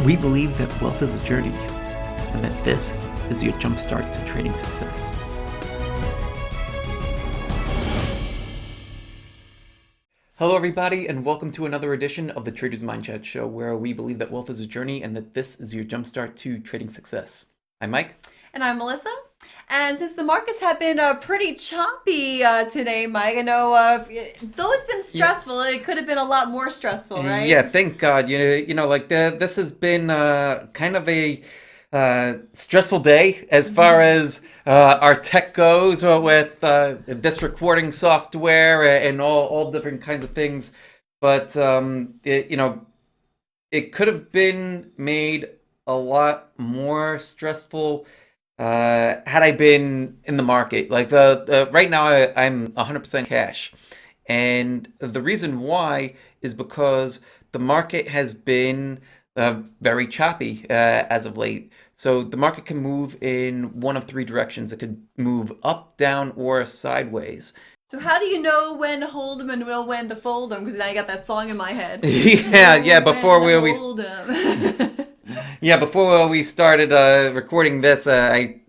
We believe that wealth is a journey, and that this is your jumpstart to trading success. Hello everybody, and welcome to another edition of the Trader's Mindchat show, where we believe that wealth is a journey and that this is your jumpstart to trading success. I'm Mike. And I'm Melissa. And since the markets have been pretty choppy today, Mike, I know though it's been stressful, it could have been a lot more stressful, right? Yeah, thank God. This has been kind of a stressful day as far as our tech goes with this recording software and all different kinds of things. But it could have been made a lot more stressful had I been in the market. Like right now, I'm 100% cash, and the reason why is because the market has been very choppy as of late. So the market can move in one of three directions. It could move up, down, or sideways. So how do you know when to hold them and when to fold them? Because now you got that song in my head. Yeah. Before we always. Hold them. Yeah, before we started recording this, I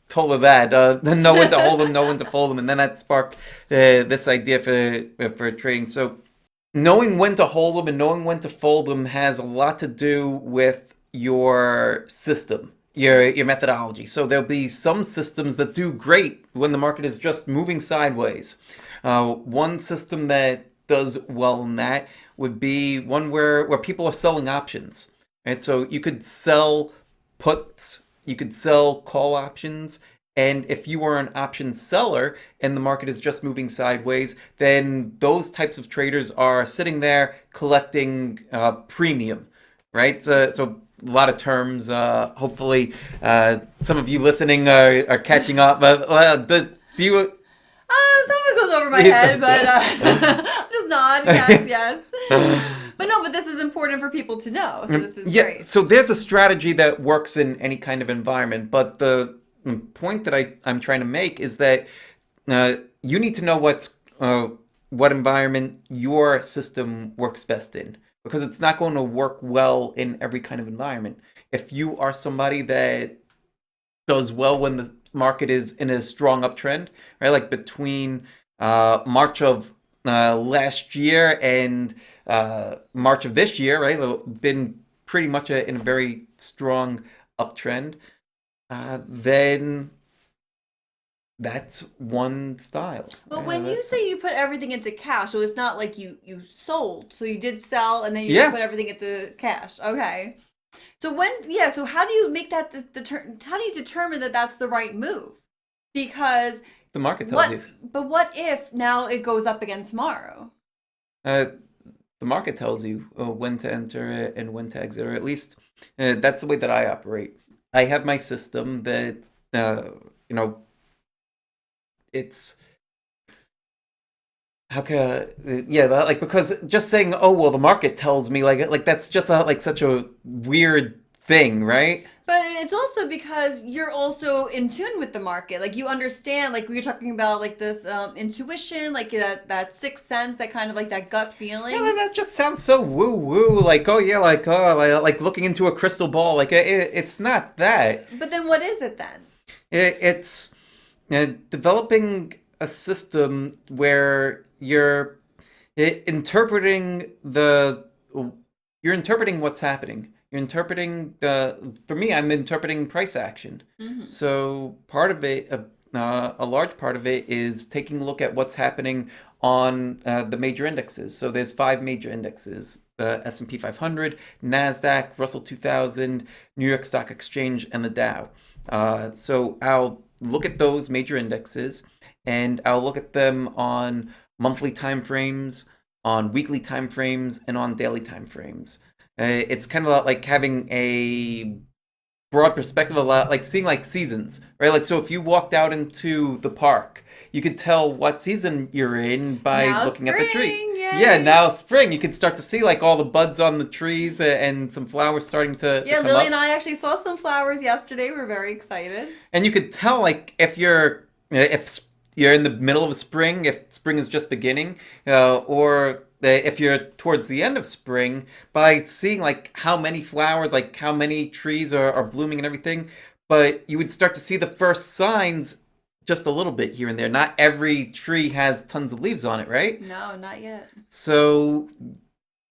told her that know when to hold them, know when to fold them, and then that sparked this idea for trading. So knowing when to hold them and knowing when to fold them has a lot to do with your system, your methodology. So there'll be some systems that do great when the market is just moving sideways. One system that does well in that would be one where people are selling options. Right, so you could sell puts, you could sell call options, and if you are an option seller and the market is just moving sideways, then those types of traders are sitting there collecting premium, right? So a lot of terms. Hopefully, some of you listening are catching up. But do you? Some of it goes over my head, but just nod. Yes. But this is important for people to know. So this is great. So there's a strategy that works in any kind of environment. But the point that I'm trying to make is that you need to know what environment your system works best in. Because it's not going to work well in every kind of environment. If you are somebody that does well when the market is in a strong uptrend, right? Like between March of last year and March of this year, right? Been pretty much in a very strong uptrend. Then that's one style. But when you say you put everything into cash, so it's not like you sold. So you did sell and then you put everything into cash. Okay. So so how do you make that how do you determine that that's the right move? Because the market tells you. But what if now it goes up again tomorrow? The market tells you when to enter it and when to exit, or at least that's the way that I operate. I have my system that it's because just saying, oh well, the market tells me, like that's just such a weird thing, right? But it's also because you're also in tune with the market. Like you understand, like we were talking about, like this intuition, like that sixth sense, that kind of like that gut feeling. Yeah, that just sounds so woo woo. Like like looking into a crystal ball. Like it's not that. But then what is it then? It's developing a system where you're interpreting what's happening. You're interpreting for me, I'm interpreting price action. Mm-hmm. So part of it, a large part of it is taking a look at what's happening on the major indexes. So there's 5 major indexes: the S&P 500, NASDAQ, Russell 2000, New York Stock Exchange, and the Dow. So I'll look at those major indexes, and I'll look at them on monthly time frames, on weekly time frames, and on daily time frames. It's kind of like having a broad perspective, a lot like seeing like seasons, right? Like, so if you walked out into the park, you could tell what season you're in by looking at the tree. Yay. Yeah, now spring. You could start to see like all the buds on the trees and some flowers starting to come Lily up. and I actually saw some flowers yesterday. We're very excited. And you could tell if you're in the middle of spring, if spring is just beginning, or if you're towards the end of spring, by seeing like how many flowers, like how many trees are blooming and everything, but you would start to see the first signs just a little bit here and there. Not every tree has tons of leaves on it, right? No, not yet. So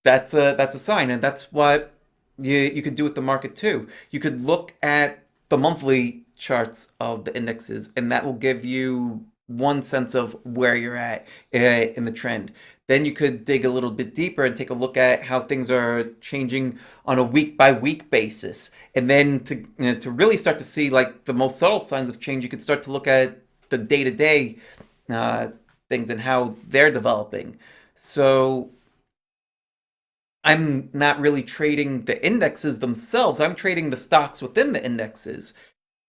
that's a sign, and that's what you could do with the market too. You could look at the monthly charts of the indexes, and that will give you one sense of where you're at in the trend. Then you could dig a little bit deeper and take a look at how things are changing on a week by week basis. And then to really start to see like the most subtle signs of change, you could start to look at the day to day things and how they're developing. So I'm not really trading the indexes themselves. I'm trading the stocks within the indexes.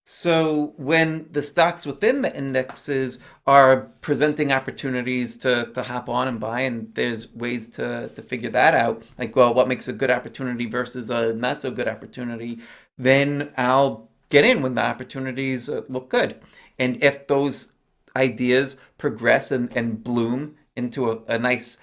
So when the stocks within the indexes are presenting opportunities to hop on and buy, and there's ways to figure that out, like, well, what makes a good opportunity versus a not so good opportunity, then I'll get in when the opportunities look good. And if those ideas progress and bloom into a nice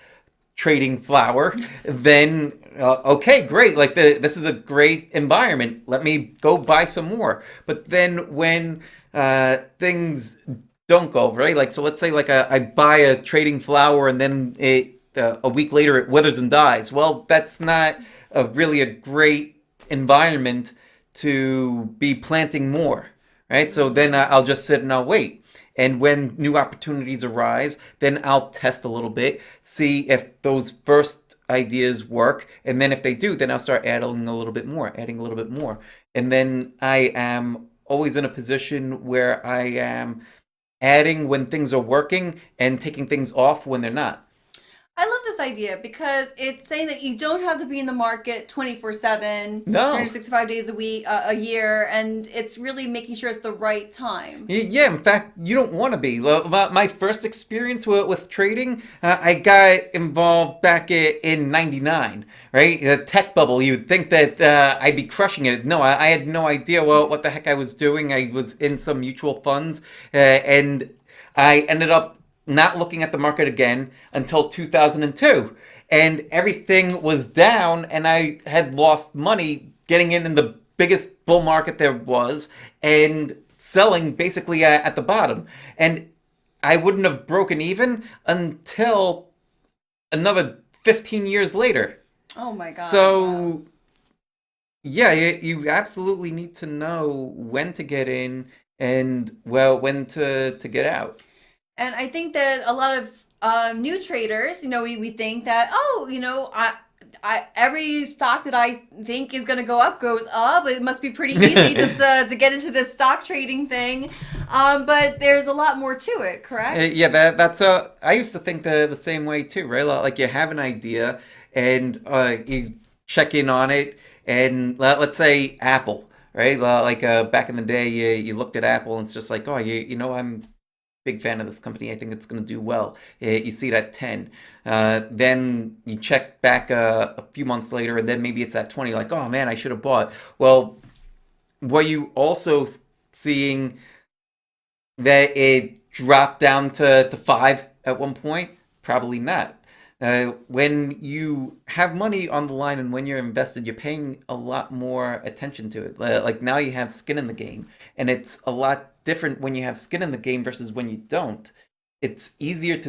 trading flower, then okay, great. Like this is a great environment. Let me go buy some more. But then when things don't go right, like so, let's say like I buy a trading flower and then a week later it withers and dies. Well, that's not really a great environment to be planting more, right? So then I'll just sit and I'll wait. And when new opportunities arise, then I'll test a little bit, see if those first ideas work. And then if they do, then I'll start adding a little bit more, adding a little bit more. And then I am always in a position where I am adding when things are working and taking things off when they're not. I love this idea because it's saying that you don't have to be in the market 24/7, No. 365 days a week, a year, and it's really making sure it's the right time. Yeah, in fact, you don't want to be. My first experience with trading, I got involved back in '99, right? The tech bubble. You'd think that I'd be crushing it. No, I had no idea what the heck I was doing. I was in some mutual funds, and I ended up not looking at the market again until 2002. And everything was down, and I had lost money getting in the biggest bull market there was and selling basically at the bottom. And I wouldn't have broken even until another 15 years later. Oh my God. So, wow. yeah, you absolutely need to know when to get in and, well, when to get out. And I think that a lot of new traders, we think that, oh, every stock that I think is going to go up goes up. It must be pretty easy just to get into this stock trading thing. But there's a lot more to it, correct? Yeah, that's I used to think the same way too, right? Like you have an idea and you check in on it, and let's say Apple, right? Like back in the day, you looked at Apple and it's just like, oh, I'm big fan of this company. I think it's going to do well. You see it at 10. Then you check back a few months later, and then maybe it's at 20. Like, oh man, I should have bought. Well, were you also seeing that it dropped down to 5 at one point? Probably not. When you have money on the line and when you're invested, you're paying a lot more attention to it. Like now you have skin in the game, and it's a lot different when you have skin in the game versus when you don't. It's easier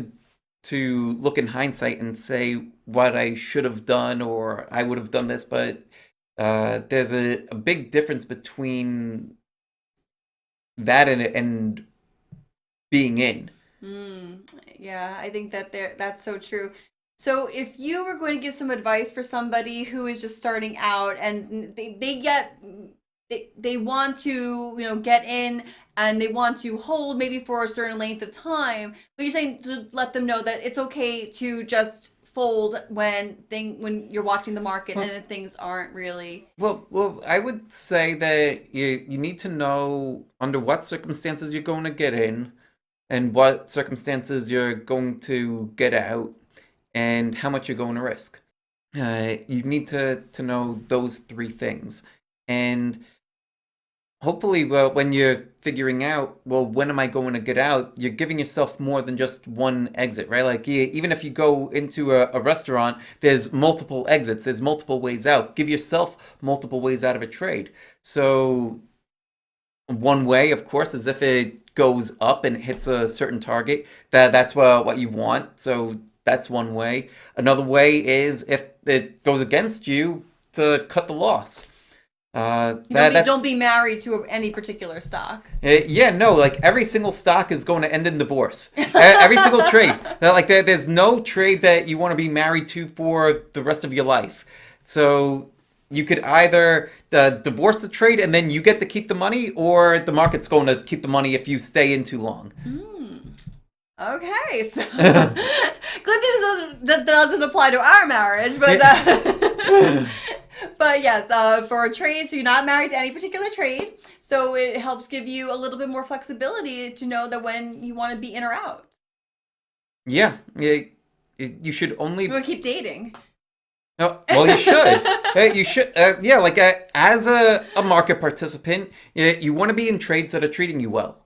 to look in hindsight and say what I should have done or I would have done this, but there's a big difference between that and being in. Yeah, I think that that's so true. So if you were going to give some advice for somebody who is just starting out and they want to, get in and they want to hold maybe for a certain length of time, but you're saying to let them know that it's okay to just fold when you're watching the market and then things aren't really. Well, I would say that you need to know under what circumstances you're going to get in and what circumstances you're going to get out and how much you're going to risk. You need to know those three things. And hopefully, well, when you're figuring out, well, when am I going to get out, you're giving yourself more than just one exit, right? Like, even if you go into a restaurant, there's multiple exits, there's multiple ways out. Give yourself multiple ways out of a trade. So, one way, of course, is if it goes up and hits a certain target, that's what you want. So, that's one way. Another way is if it goes against you, to cut the loss. Don't be married to any particular stock. Yeah, no, like every single stock is going to end in divorce. Every single trade. Like there's no trade that you want to be married to for the rest of your life. So you could either divorce the trade and then you get to keep the money, or the market's going to keep the money if you stay in too long. Okay, so good that doesn't apply to our marriage, but but yes, for a trade, so you're not married to any particular trade, so it helps give you a little bit more flexibility to know that when you want to be in or out. Yeah, you should only. You want to keep dating. No, well, you should. You should. Yeah, like as a market participant, you want to be in trades that are treating you well.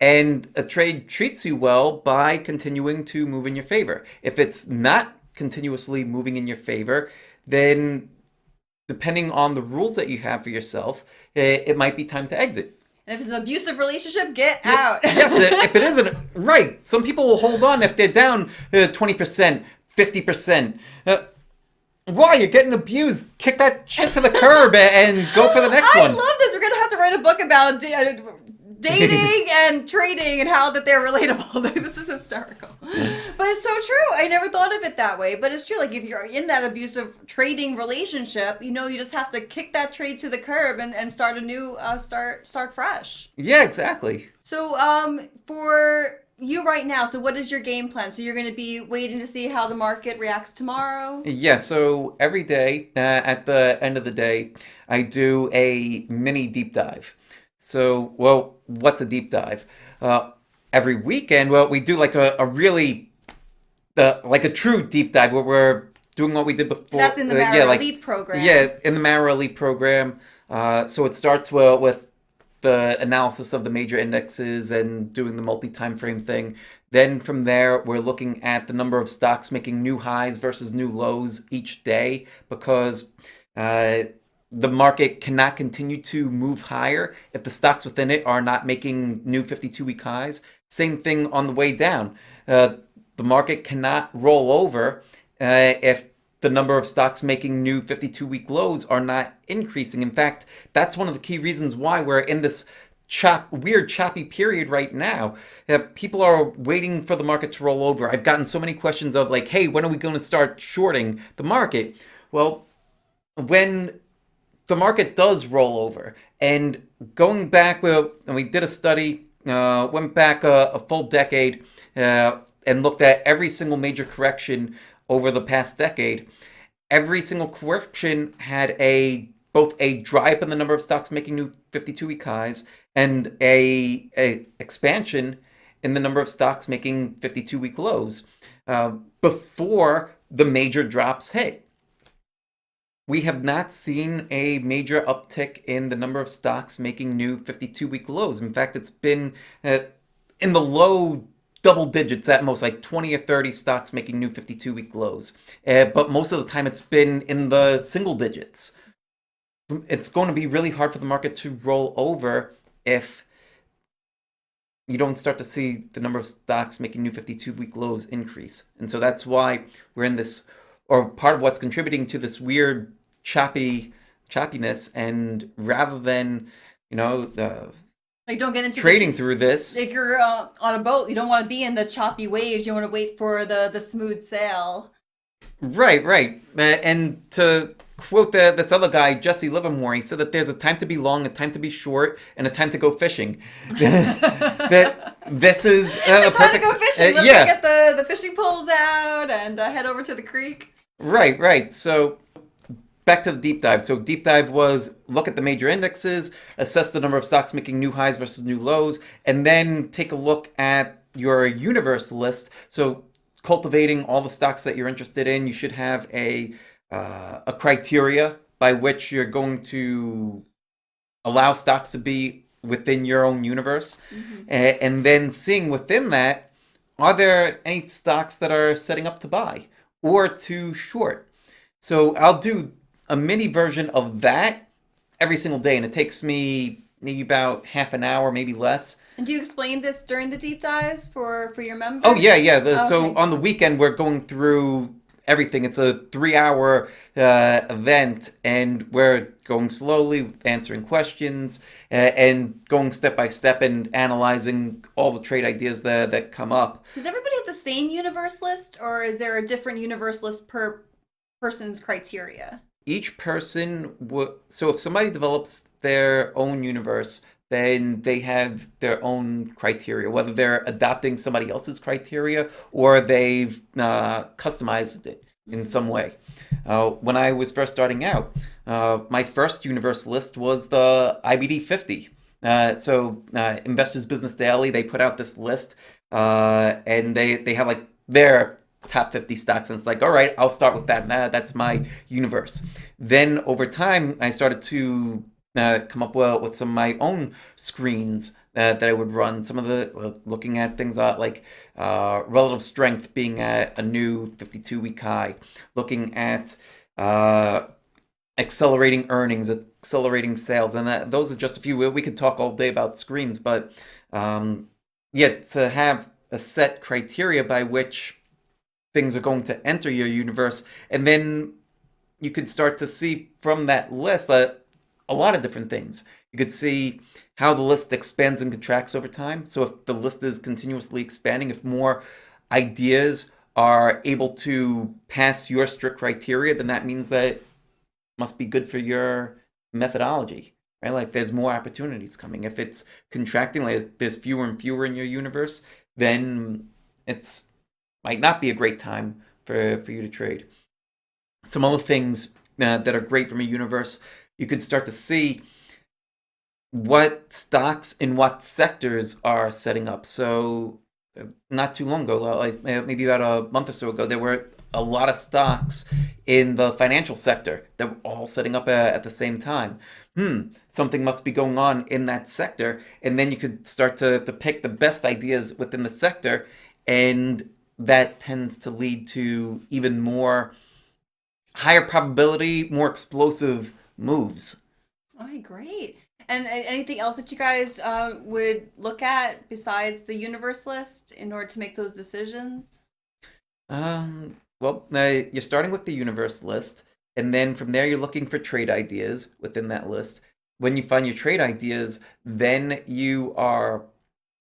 And a trade treats you well by continuing to move in your favor. If it's not continuously moving in your favor, then depending on the rules that you have for yourself, it might be time to exit. And if it's an abusive relationship, get out. Yes, if it isn't, right. Some people will hold on if they're down 20%, 50%. Why? You're getting abused. Kick that shit to the curb and go for the next one. I love this. We're going to have to write a book about dating and trading and how that they're relatable. This is hysterical. But it's so true. I never thought of it that way. But it's true. Like if you're in that abusive trading relationship, you just have to kick that trade to the curb and start a new, start fresh. Yeah, exactly. So for you right now, so what is your game plan? So you're going to be waiting to see how the market reacts tomorrow? Yeah, so every day, at the end of the day, I do a mini deep dive. So, well, what's a deep dive? Every weekend, well, we do like a really, like a true deep dive where we're doing what we did before. That's in the Mara Elite program. Yeah, in the Mara Elite program. So it starts with the analysis of the major indexes and doing the multi-time frame thing. Then from there, we're looking at the number of stocks making new highs versus new lows each day, because the market cannot continue to move higher if the stocks within it are not making new 52-week highs. Same thing on the way down. The market cannot roll over if the number of stocks making new 52-week lows are not increasing. In fact, that's one of the key reasons why we're in this weird choppy period right now. People are waiting for the market to roll over. I've gotten so many questions of like, hey, when are we going to start shorting the market? Well, when the market does roll over, and going back, and we did a study, went back a full decade, and looked at every single major correction over the past decade. Every single correction had both a dry up in the number of stocks making new 52-week highs and a expansion in the number of stocks making 52-week lows before the major drops hit. We have not seen a major uptick in the number of stocks making new 52-week lows. In fact, it's been in the low double digits at most, like 20 or 30 stocks making new 52-week lows. But most of the time it's been in the single digits. It's going to be really hard for the market to roll over if you don't start to see the number of stocks making new 52-week lows increase. And so that's why we're in this, or part of what's contributing to this weird choppiness. And rather than, like don't get into trading through this. If you're on a boat, you don't want to be in the choppy waves. You want to wait for the smooth sail. Right. And to quote this other guy, Jesse Livermore, he said that there's a time to be long, a time to be short, and a time to go fishing. That this is it's time to go fishing. Let's yeah. Get the fishing poles out and head over to the creek. Right. So back to the deep dive. So deep dive was look at the major indexes, assess the number of stocks making new highs versus new lows, and then take a look at your universe list. So cultivating all the stocks that you're interested in, you should have a criteria by which you're going to allow stocks to be within your own universe, Mm-hmm. and then seeing within that, are there any stocks that are setting up to buy or to short? So I'll do a mini version of that every single day, and it takes me maybe about half an hour, maybe less. And do you explain this during the deep dives for your Oh members? yeah, yeah. So Okay. on the weekend we're going through everything. It's a 3 hour event, and we're going slowly, answering questions, and going step by step and analyzing all the trade ideas that come up. Does everybody have the same universe list, or is there a different universe list per person's criteria? Each person would, so if somebody develops their own universe, then they have their own criteria, whether they're adopting somebody else's criteria or they've customized it in Mm-hmm. some way. When I was first starting out, my first universe list was the IBD 50. Investors Business Daily, they put out this list, and they have like their top 50 stocks, and it's like, all right, I'll start with that. That's my universe. Then over time, I started to come up with some of my own screens that I would run. Some of the looking at things like relative strength being at a new 52-week high, looking at accelerating earnings, accelerating sales, and those are just a few. We could talk all day about screens, but yeah, to have a set criteria by which things are going to enter your universe, and then you could start to see from that list a lot of different things. You could see how the list expands and contracts over time. So if the list is continuously expanding, if more ideas are able to pass your strict criteria, then that means that it must be good for your methodology, right? Like there's more opportunities coming. If it's contracting, like there's fewer and fewer in your universe, then it's might not be a great time for you to trade. Some other things that are great from a universe, you could start to see what stocks in what sectors are setting up. So, not too long ago, like maybe about a month or so ago, there were a lot of stocks in the financial sector that were all setting up at the same time. Something must be going on in that sector. And then you could start to pick the best ideas within the sector, and that tends to lead to even more higher probability, more explosive moves. All right, great. And anything else that you guys would look at besides the universe list in order to make those decisions? You're starting with the universe list, and then from there, you're looking for trade ideas within that list. When you find your trade ideas, then you are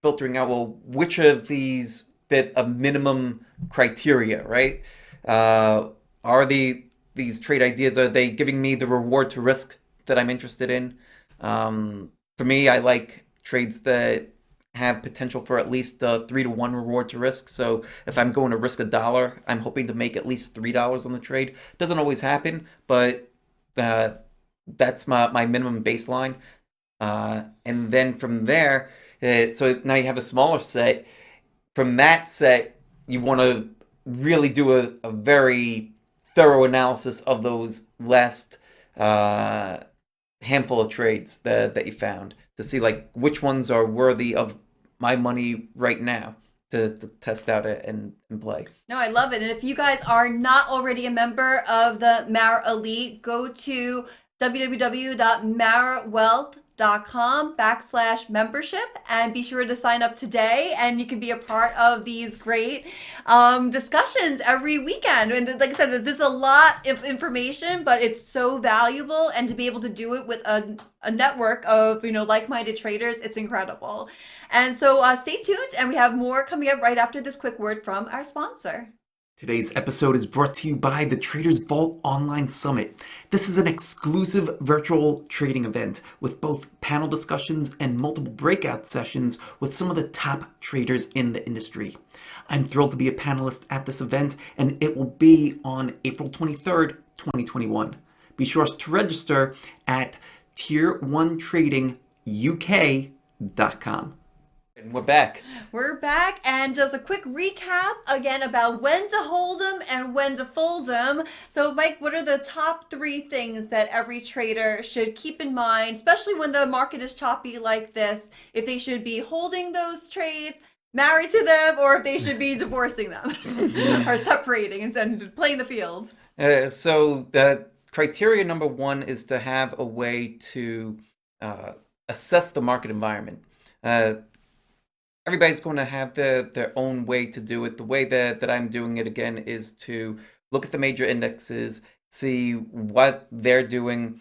filtering out, well, which of these fit a minimum criteria, right? Uh, are these trade ideas, are they giving me the reward to risk that I'm interested in? For me, I like trades that have potential for at least a 3-to-1 reward to risk. So if I'm going to risk $1, I'm hoping to make at least $3 on the trade. Doesn't always happen, but uh, that's my minimum baseline. And then from there, so now you have a smaller set. From that set, you want to really do a very thorough analysis of those last uh, handful of trades that you found to see like which ones are worthy of my money right now to test out it and play. No, I love it. And if you guys are not already a member of the Mara Elite, go to www.marawealth.com/membership and be sure to sign up today, and you can be a part of these great discussions every weekend. And like I said, this is a lot of information, but it's so valuable, and to be able to do it with a network of like-minded traders, it's incredible. And so stay tuned, and we have more coming up right after this quick word from our sponsor. Today's episode is brought to you by the Traders Vault Online Summit. This is an exclusive virtual trading event with both panel discussions and multiple breakout sessions with some of the top traders in the industry. I'm thrilled to be a panelist at this event, and it will be on April 23rd, 2021. Be sure to register at tier1tradinguk.com. And we're back. We're back, and just a quick recap again about when to hold them and when to fold them. So, Mike, what are the top 3 things that every trader should keep in mind, especially when the market is choppy like this, if they should be holding those trades, married to them, or if they should be divorcing them or separating and playing the field? So the criteria number 1 is to have a way to assess the market environment. Everybody's going to have their own way to do it. The way that I'm doing it, again, is to look at the major indexes, see what they're doing,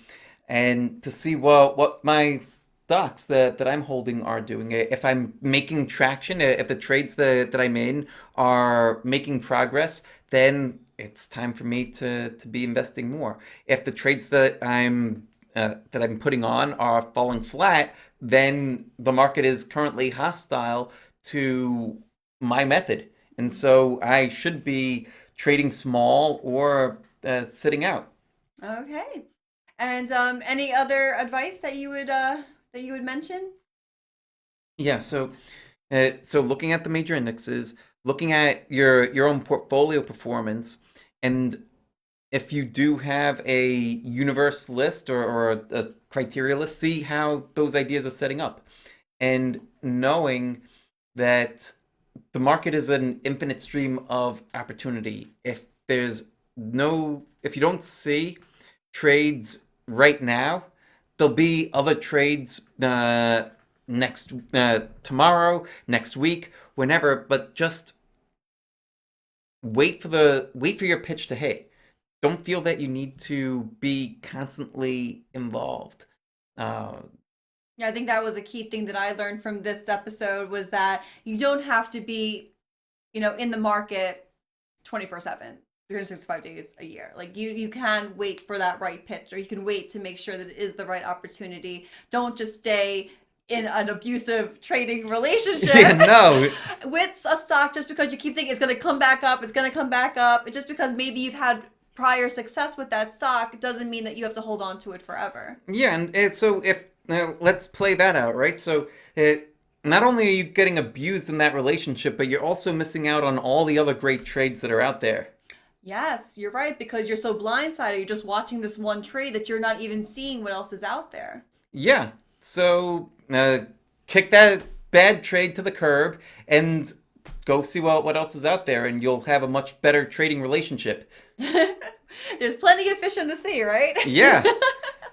and to see what my stocks that I'm holding are doing. If I'm making traction, if the trades that I'm in are making progress, then it's time for me to be investing more. If the trades that I'm putting on are falling flat, then the market is currently hostile to my method. And so I should be trading small or sitting out. Okay. And any other advice that you would mention? Yeah, so looking at the major indexes, looking at your own portfolio performance, and if you do have a universe list or a criteria list, see how those ideas are setting up. And knowing that the market is an infinite stream of opportunity. If you don't see trades right now, there'll be other trades tomorrow, next week, whenever, but just wait for your pitch to hit. Don't feel that you need to be constantly involved. Yeah, I think that was a key thing that I learned from this episode was that you don't have to be, in the market 24/7, 365 days a year. Like you can wait for that right pitch, or you can wait to make sure that it is the right opportunity. Don't just stay in an abusive trading relationship no. with a stock just because you keep thinking it's going to come back up, it's going to come back up. Just because maybe you've had prior success with that stock doesn't mean that you have to hold on to it forever. Yeah, and so if let's play that out, right? So not only are you getting abused in that relationship, but you're also missing out on all the other great trades that are out there. Yes, you're right, because you're so blindsided. You're just watching this one trade that you're not even seeing what else is out there. Yeah, so kick that bad trade to the curb and go see what else is out there, and you'll have a much better trading relationship. There's plenty of fish in the sea, right? Yeah.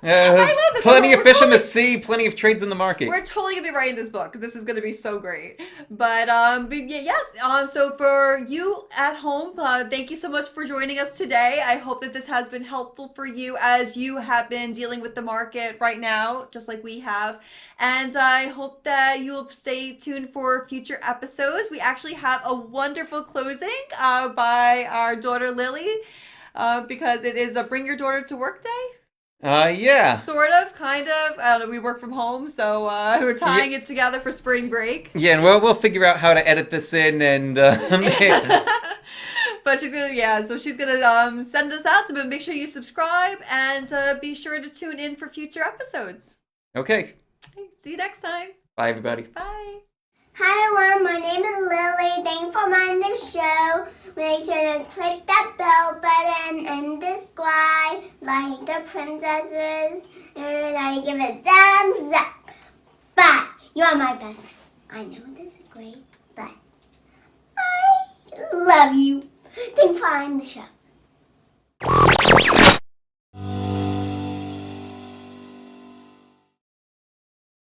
I love this. Plenty of fish in the sea, plenty of trades in the market. We're totally gonna be writing this book because this is gonna be so great. But yes. So for you at home, thank you so much for joining us today. I hope that this has been helpful for you as you have been dealing with the market right now, just like we have. And I hope that you will stay tuned for future episodes. We actually have a wonderful closing by our daughter Lily, because it is a Bring Your Daughter to Work Day. Yeah. Sort of, kind of. I don't know, we work from home, so we're tying it together for spring break. Yeah, and we'll figure out how to edit this in and... But she's gonna send us out, to make sure you subscribe and be sure to tune in for future episodes. Okay. See you next time. Bye, everybody. Bye. Hi everyone, my name is Lily. Thanks for watching the show. Make sure to click that bell button and subscribe like the princesses. And I give it thumbs up. Bye. You're my best friend. I know this is great, but I love you. Thanks for watching the show.